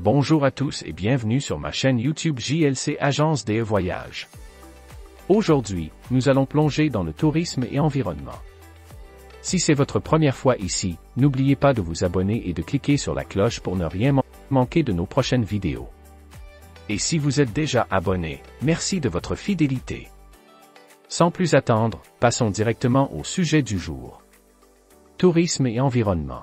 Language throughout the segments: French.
Bonjour à tous et bienvenue sur ma chaîne YouTube JLC Agence des Voyages. Aujourd'hui, nous allons plonger dans le tourisme et environnement. Si c'est votre première fois ici, n'oubliez pas de vous abonner et de cliquer sur la cloche pour ne rien manquer de nos prochaines vidéos. Et si vous êtes déjà abonné, merci de votre fidélité. Sans plus attendre, passons directement au sujet du jour. Tourisme et environnement.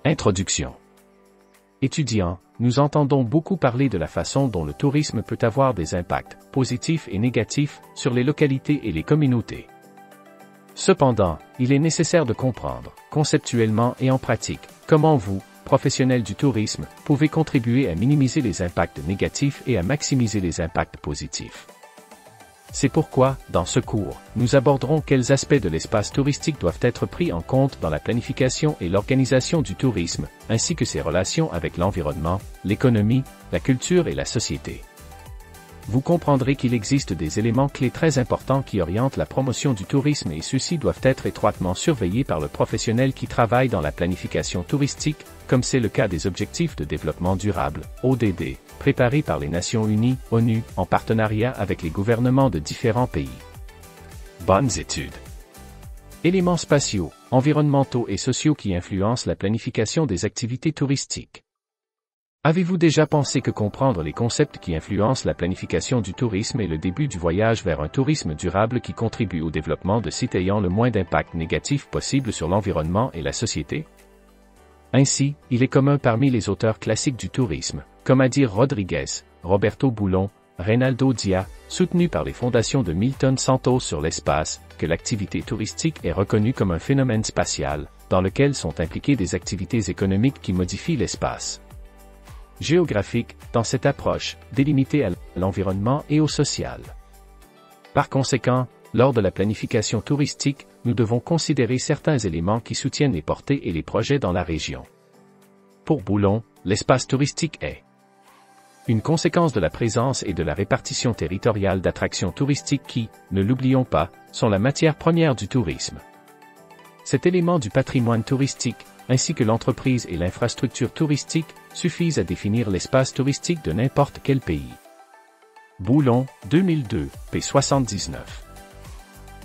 Introduction. Étudiants, nous entendons beaucoup parler de la façon dont le tourisme peut avoir des impacts, positifs et négatifs, sur les localités et les communautés. Cependant, il est nécessaire de comprendre, conceptuellement et en pratique, comment vous, professionnels du tourisme, pouvez contribuer à minimiser les impacts négatifs et à maximiser les impacts positifs. C'est pourquoi, dans ce cours, nous aborderons quels aspects de l'espace touristique doivent être pris en compte dans la planification et l'organisation du tourisme, ainsi que ses relations avec l'environnement, l'économie, la culture et la société. Vous comprendrez qu'il existe des éléments clés très importants qui orientent la promotion du tourisme et ceux-ci doivent être étroitement surveillés par le professionnel qui travaille dans la planification touristique, comme c'est le cas des Objectifs de développement durable, ODD, préparés par les Nations Unies, ONU, en partenariat avec les gouvernements de différents pays. Bonnes études. Éléments spatiaux, environnementaux et sociaux qui influencent la planification des activités touristiques. Avez-vous déjà pensé que comprendre les concepts qui influencent la planification du tourisme est le début du voyage vers un tourisme durable qui contribue au développement de sites ayant le moins d'impact négatif possible sur l'environnement et la société? Ainsi, il est commun parmi les auteurs classiques du tourisme, comme Adir Rodriguez, Roberto Boulon, Reynaldo Dia, soutenus par les fondations de Milton Santos sur l'espace, que l'activité touristique est reconnue comme un phénomène spatial, dans lequel sont impliquées des activités économiques qui modifient l'espace géographique, dans cette approche, délimitée à l'environnement et au social. Par conséquent, lors de la planification touristique, nous devons considérer certains éléments qui soutiennent les portées et les projets dans la région. Pour Boulon, l'espace touristique est une conséquence de la présence et de la répartition territoriale d'attractions touristiques qui, ne l'oublions pas, sont la matière première du tourisme. Cet élément du patrimoine touristique, ainsi que l'entreprise et l'infrastructure touristique, suffisent à définir l'espace touristique de n'importe quel pays. Boulon, 2002, p. 79.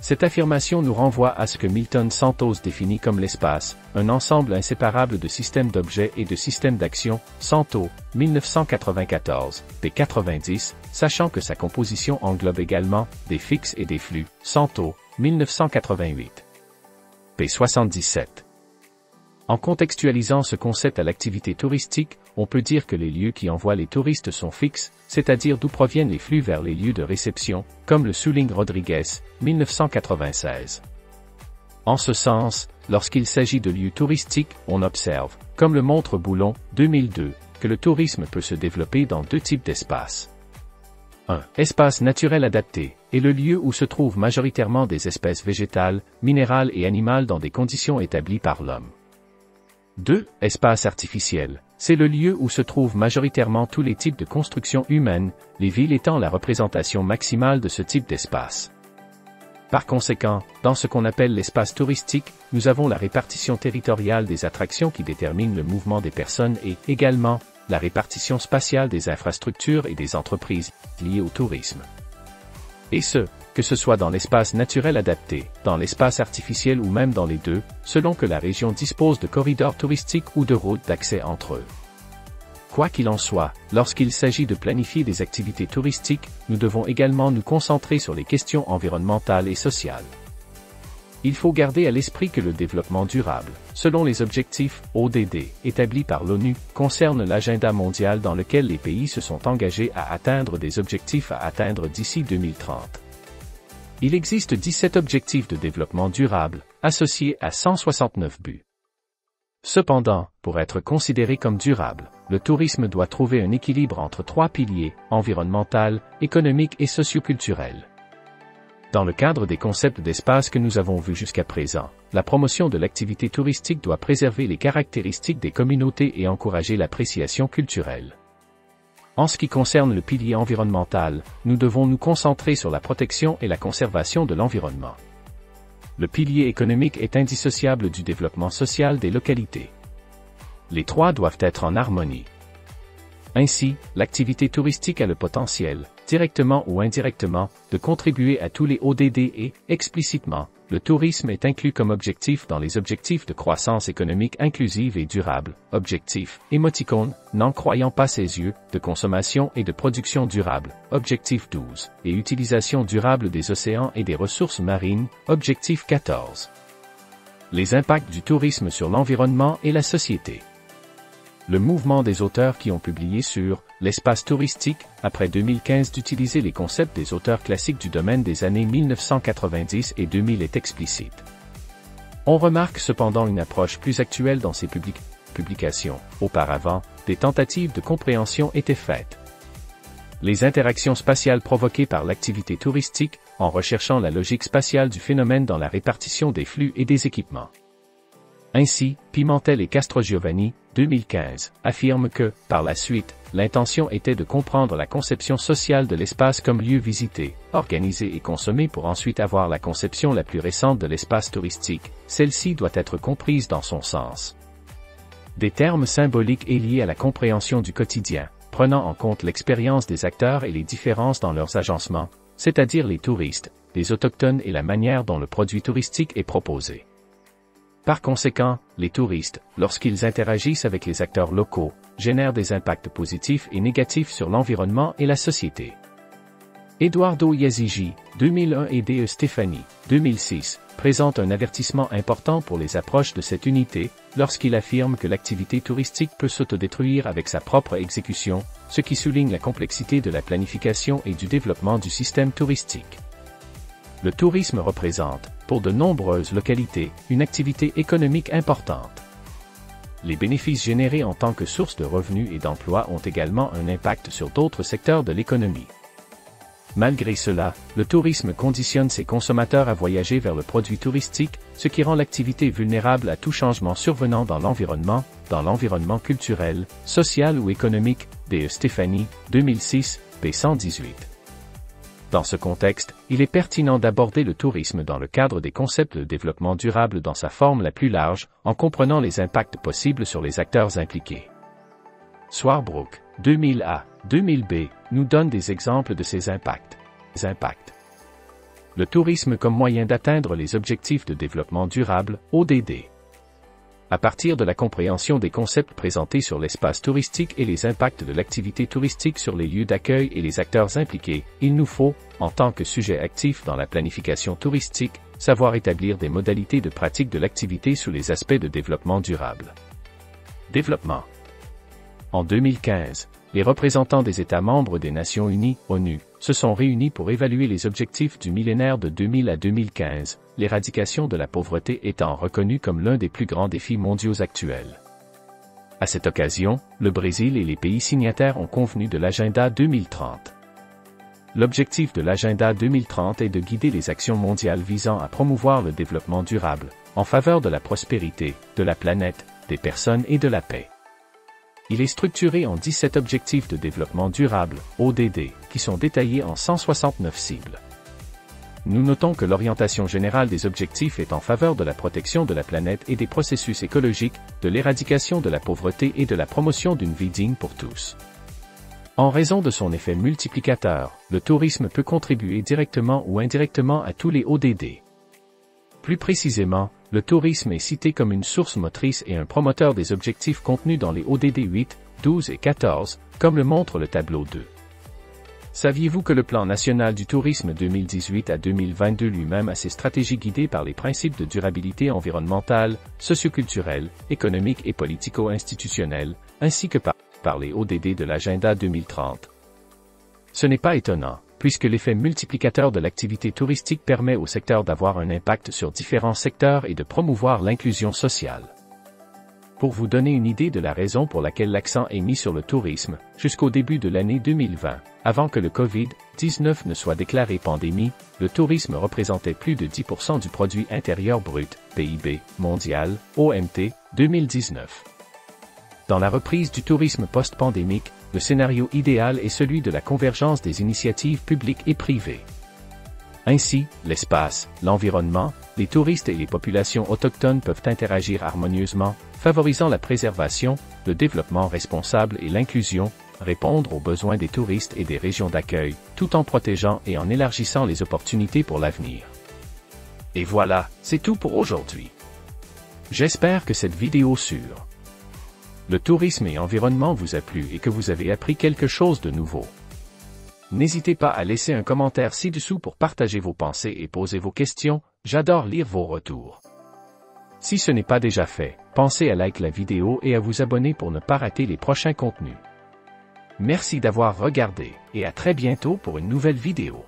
Cette affirmation nous renvoie à ce que Milton Santos définit comme l'espace, un ensemble inséparable de systèmes d'objets et de systèmes d'action, Santos, 1994, p. 90, sachant que sa composition englobe également des fixes et des flux, Santos, 1988. p. 77. En contextualisant ce concept à l'activité touristique, on peut dire que les lieux qui envoient les touristes sont fixes, c'est-à-dire d'où proviennent les flux vers les lieux de réception, comme le souligne Rodriguez, 1996. En ce sens, lorsqu'il s'agit de lieux touristiques, on observe, comme le montre Boulon, 2002, que le tourisme peut se développer dans deux types d'espaces. 1. Espace naturel adapté, est le lieu où se trouvent majoritairement des espèces végétales, minérales et animales dans des conditions établies par l'homme. 2. Espace artificiel, c'est le lieu où se trouvent majoritairement tous les types de constructions humaines, les villes étant la représentation maximale de ce type d'espace. Par conséquent, dans ce qu'on appelle l'espace touristique, nous avons la répartition territoriale des attractions qui détermine le mouvement des personnes et, également, la répartition spatiale des infrastructures et des entreprises liées au tourisme. Et que ce soit dans l'espace naturel adapté, dans l'espace artificiel ou même dans les deux, selon que la région dispose de corridors touristiques ou de routes d'accès entre eux. Quoi qu'il en soit, lorsqu'il s'agit de planifier des activités touristiques, nous devons également nous concentrer sur les questions environnementales et sociales. Il faut garder à l'esprit que le développement durable, selon les objectifs ODD établis par l'ONU, concerne l'agenda mondial dans lequel les pays se sont engagés à atteindre des objectifs à atteindre d'ici 2030. Il existe 17 objectifs de développement durable, associés à 169 buts. Cependant, pour être considéré comme durable, le tourisme doit trouver un équilibre entre trois piliers, environnemental, économique et socioculturel. Dans le cadre des concepts d'espace que nous avons vus jusqu'à présent, la promotion de l'activité touristique doit préserver les caractéristiques des communautés et encourager l'appréciation culturelle. En ce qui concerne le pilier environnemental, nous devons nous concentrer sur la protection et la conservation de l'environnement. Le pilier économique est indissociable du développement social des localités. Les trois doivent être en harmonie. Ainsi, l'activité touristique a le potentiel, directement ou indirectement, de contribuer à tous les ODD et, explicitement, le tourisme est inclus comme objectif dans les objectifs de croissance économique inclusive et durable, objectif, émoticône, n'en croyant pas ses yeux, de consommation et de production durable, objectif 12, et utilisation durable des océans et des ressources marines, objectif 14. Les impacts du tourisme sur l'environnement et la société. Le mouvement des auteurs qui ont publié sur l'espace touristique, après 2015 d'utiliser les concepts des auteurs classiques du domaine des années 1990 et 2000 est explicite. On remarque cependant une approche plus actuelle dans ces publications. Auparavant, des tentatives de compréhension étaient faites. Les interactions spatiales provoquées par l'activité touristique, en recherchant la logique spatiale du phénomène dans la répartition des flux et des équipements. Ainsi, Pimentel et Castrogiovanni, 2015, affirment que, par la suite, l'intention était de comprendre la conception sociale de l'espace comme lieu visité, organisé et consommé pour ensuite avoir la conception la plus récente de l'espace touristique. Celle-ci doit être comprise dans son sens. Des termes symboliques et liés à la compréhension du quotidien, prenant en compte l'expérience des acteurs et les différences dans leurs agencements, c'est-à-dire les touristes, les autochtones et la manière dont le produit touristique est proposé. Par conséquent, les touristes, lorsqu'ils interagissent avec les acteurs locaux, génèrent des impacts positifs et négatifs sur l'environnement et la société. Eduardo Yazigi, 2001 et De Stefani, 2006, présente un avertissement important pour les approches de cette unité, lorsqu'il affirme que l'activité touristique peut s'autodétruire avec sa propre exécution, ce qui souligne la complexité de la planification et du développement du système touristique. Le tourisme représente, pour de nombreuses localités, une activité économique importante. Les bénéfices générés en tant que source de revenus et d'emplois ont également un impact sur d'autres secteurs de l'économie. Malgré cela, le tourisme conditionne ses consommateurs à voyager vers le produit touristique, ce qui rend l'activité vulnérable à tout changement survenant dans l'environnement culturel, social ou économique. De Stefani, 2006, p. 118. Dans ce contexte, il est pertinent d'aborder le tourisme dans le cadre des concepts de développement durable dans sa forme la plus large, en comprenant les impacts possibles sur les acteurs impliqués. Swarbrook, 2000A, 2000B, nous donne des exemples de ces impacts. Le tourisme comme moyen d'atteindre les objectifs de développement durable, ODD. À partir de la compréhension des concepts présentés sur l'espace touristique et les impacts de l'activité touristique sur les lieux d'accueil et les acteurs impliqués, il nous faut, en tant que sujet actif dans la planification touristique, savoir établir des modalités de pratique de l'activité sous les aspects de développement durable. Développement. En 2015, les représentants des États membres des Nations Unies, ONU, se sont réunis pour évaluer les objectifs du millénaire de 2000 à 2015, l'éradication de la pauvreté étant reconnue comme l'un des plus grands défis mondiaux actuels. À cette occasion, le Brésil et les pays signataires ont convenu de l'agenda 2030. L'objectif de l'agenda 2030 est de guider les actions mondiales visant à promouvoir le développement durable, en faveur de la prospérité, de la planète, des personnes et de la paix. Il est structuré en 17 objectifs de développement durable, ODD, qui sont détaillés en 169 cibles. Nous notons que l'orientation générale des objectifs est en faveur de la protection de la planète et des processus écologiques, de l'éradication de la pauvreté et de la promotion d'une vie digne pour tous. En raison de son effet multiplicateur, le tourisme peut contribuer directement ou indirectement à tous les ODD. Plus précisément, le tourisme est cité comme une source motrice et un promoteur des objectifs contenus dans les ODD 8, 12 et 14, comme le montre le tableau 2. Saviez-vous que le Plan national du tourisme 2018 à 2022 lui-même a ses stratégies guidées par les principes de durabilité environnementale, socioculturelle, économique et politico-institutionnelle, ainsi que par les ODD de l'agenda 2030? Ce n'est pas étonnant, puisque l'effet multiplicateur de l'activité touristique permet au secteur d'avoir un impact sur différents secteurs et de promouvoir l'inclusion sociale. Pour vous donner une idée de la raison pour laquelle l'accent est mis sur le tourisme, jusqu'au début de l'année 2020, avant que le Covid-19 ne soit déclaré pandémie, le tourisme représentait plus de 10% du produit intérieur brut, PIB, mondial, OMT, 2019. Dans la reprise du tourisme post-pandémique, le scénario idéal est celui de la convergence des initiatives publiques et privées. Ainsi, l'espace, l'environnement, les touristes et les populations autochtones peuvent interagir harmonieusement, favorisant la préservation, le développement responsable et l'inclusion. répondre aux besoins des touristes et des régions d'accueil, tout en protégeant et en élargissant les opportunités pour l'avenir. Et voilà, c'est tout pour aujourd'hui. J'espère que cette vidéo sur le tourisme et environnement vous a plu et que vous avez appris quelque chose de nouveau. N'hésitez pas à laisser un commentaire ci-dessous pour partager vos pensées et poser vos questions, j'adore lire vos retours. Si ce n'est pas déjà fait, pensez à liker la vidéo et à vous abonner pour ne pas rater les prochains contenus. Merci d'avoir regardé, et à très bientôt pour une nouvelle vidéo.